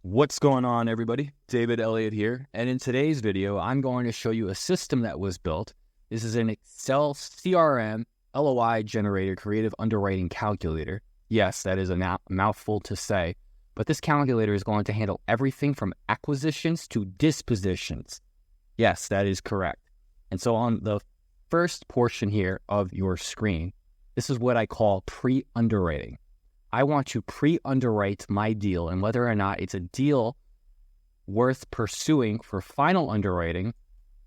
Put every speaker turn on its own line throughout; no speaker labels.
What's going on, everybody? David Elliott here, and in today's video, I'm going to show you a system that was built. This is an Excel CRM LOI generator creative underwriting calculator. Yes, that is a mouthful to say, but this calculator is going to handle everything from acquisitions to dispositions. Yes, that is correct. And so on the first portion here of your screen, this is what I call pre-underwriting. I want to pre-underwrite my deal and whether or not it's a deal worth pursuing for final underwriting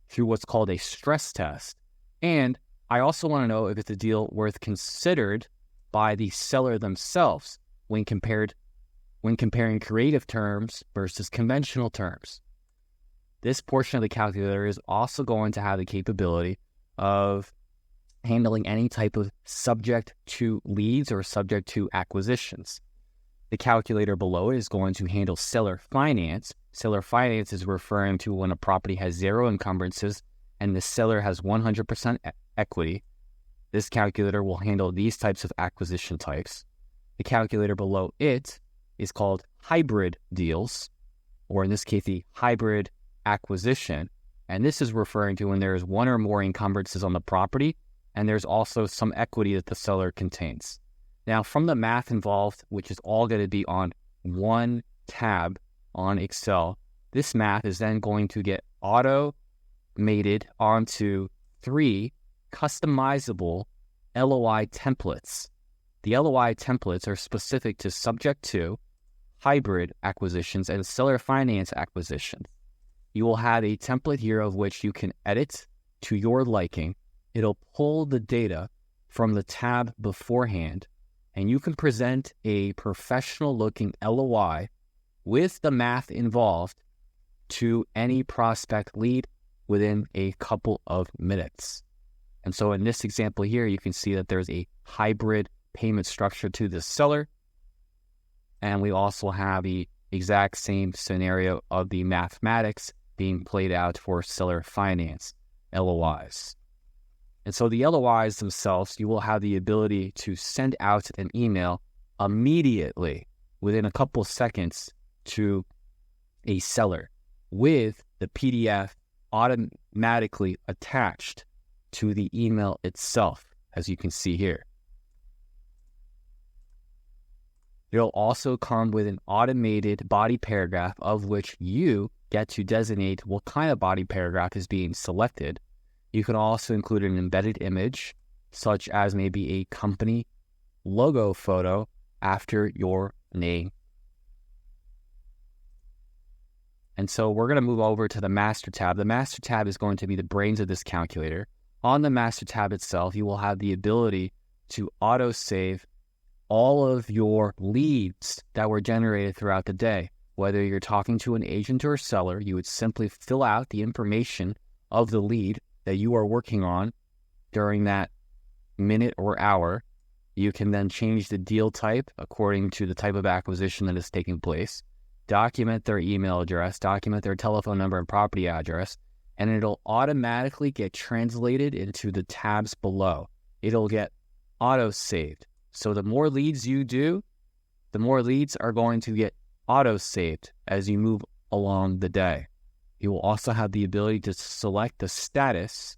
through what's called a stress test. And I also want to know if it's a deal worth considered by the seller themselves when comparing creative terms versus conventional terms. This portion of the calculator is also going to have the capability of handling any type of subject to leads or subject to acquisitions. The calculator below it is going to handle seller finance. Seller finance is referring to when a property has zero encumbrances and the seller has 100% equity. This calculator will handle these types of acquisition types. The calculator below it is called hybrid deals, or in this case, the hybrid acquisition. And this is referring to when there is one or more encumbrances on the property and there's also some equity that the seller contains. Now, from the math involved, which is all going to be on one tab on Excel, this math is then going to get automated onto 3 customizable LOI templates. The LOI templates are specific to subject to hybrid acquisitions and seller finance acquisitions. You will have a template here of which you can edit to your liking. It'll pull the data from the tab beforehand, and you can present a professional-looking LOI with the math involved to any prospect lead within a couple of minutes. And so in this example here, you can see that there's a hybrid payment structure to the seller, and we also have the exact same scenario of the mathematics being played out for seller finance LOIs. And so the LOIs themselves, you will have the ability to send out an email immediately within a couple seconds to a seller with the PDF automatically attached to the email itself, as you can see here. It'll also come with an automated body paragraph of which you get to designate what kind of body paragraph is being selected. You can also include an embedded image, such as maybe a company logo photo after your name. And so we're going to move over to the master tab. The master tab is going to be the brains of this calculator. On the master tab itself, you will have the ability to auto-save all of your leads that were generated throughout the day. Whether you're talking to an agent or a seller, you would simply fill out the information of the lead that you are working on during that minute or hour. You can then change the deal type according to the type of acquisition that is taking place, document their email address, document their telephone number and property address, and it'll automatically get translated into the tabs below. It'll get auto-saved. So the more leads you do, the more leads are going to get auto-saved as you move along the day. You will also have the ability to select the status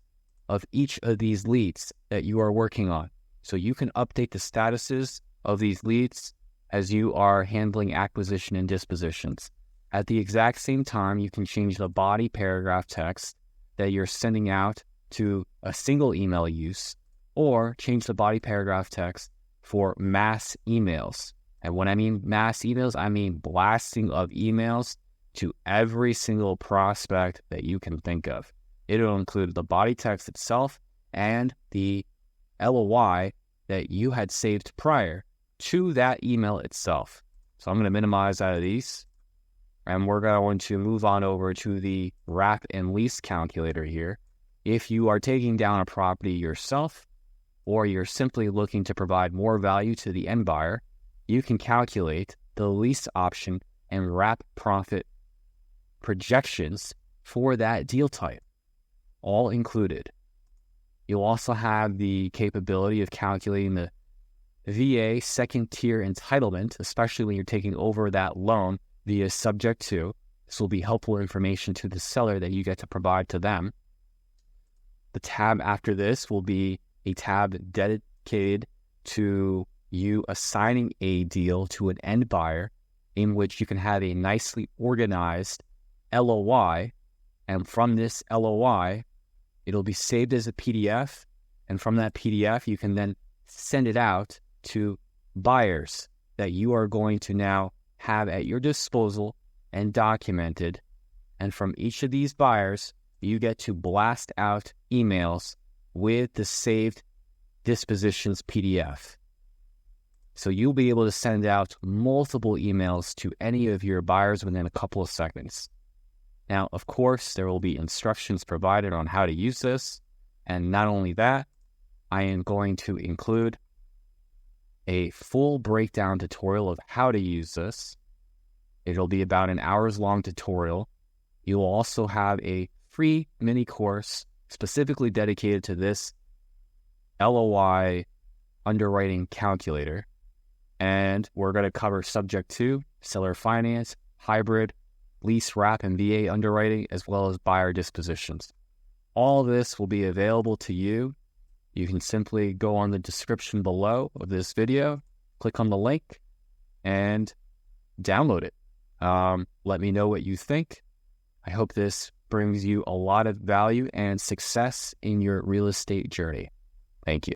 of each of these leads that you are working on. So you can update the statuses of these leads as you are handling acquisition and dispositions. At the exact same time, you can change the body paragraph text that you're sending out to a single email use, or change the body paragraph text for mass emails. And when I mean mass emails, I mean blasting of emails to every single prospect that you can think of. It'll include the body text itself and the LOI that you had saved prior to that email itself. So I'm going to minimize out of these, and we're going to move on over to the wrap and lease calculator here. If you are taking down a property yourself, or you're simply looking to provide more value to the end buyer, you can calculate the lease option and wrap profit projections for that deal type, all included. You'll also have the capability of calculating the VA second tier entitlement, especially when you're taking over that loan via subject to. This will be helpful information to the seller that you get to provide to them. The tab after this will be a tab dedicated to you assigning a deal to an end buyer, in which you can have a nicely organized LOI. And from this LOI, it'll be saved as a PDF. And from that PDF, you can then send it out to buyers that you are going to now have at your disposal and documented. And from each of these buyers, you get to blast out emails with the saved Dispositions PDF. So you'll be able to send out multiple emails to any of your buyers within a couple of seconds. Now, of course, there will be instructions provided on how to use this. And not only that, I am going to include a full breakdown tutorial of how to use this. It'll be about an hours-long tutorial. You will also have a free mini course specifically dedicated to this LOI underwriting calculator. And we're going to cover subject to, seller finance, hybrid, lease wrap and VA underwriting, as well as buyer dispositions. All this will be available to you. You can simply go on the description below of this video, click on the link, and download it. Let me know what you think. I hope this brings you a lot of value and success in your real estate journey. Thank you.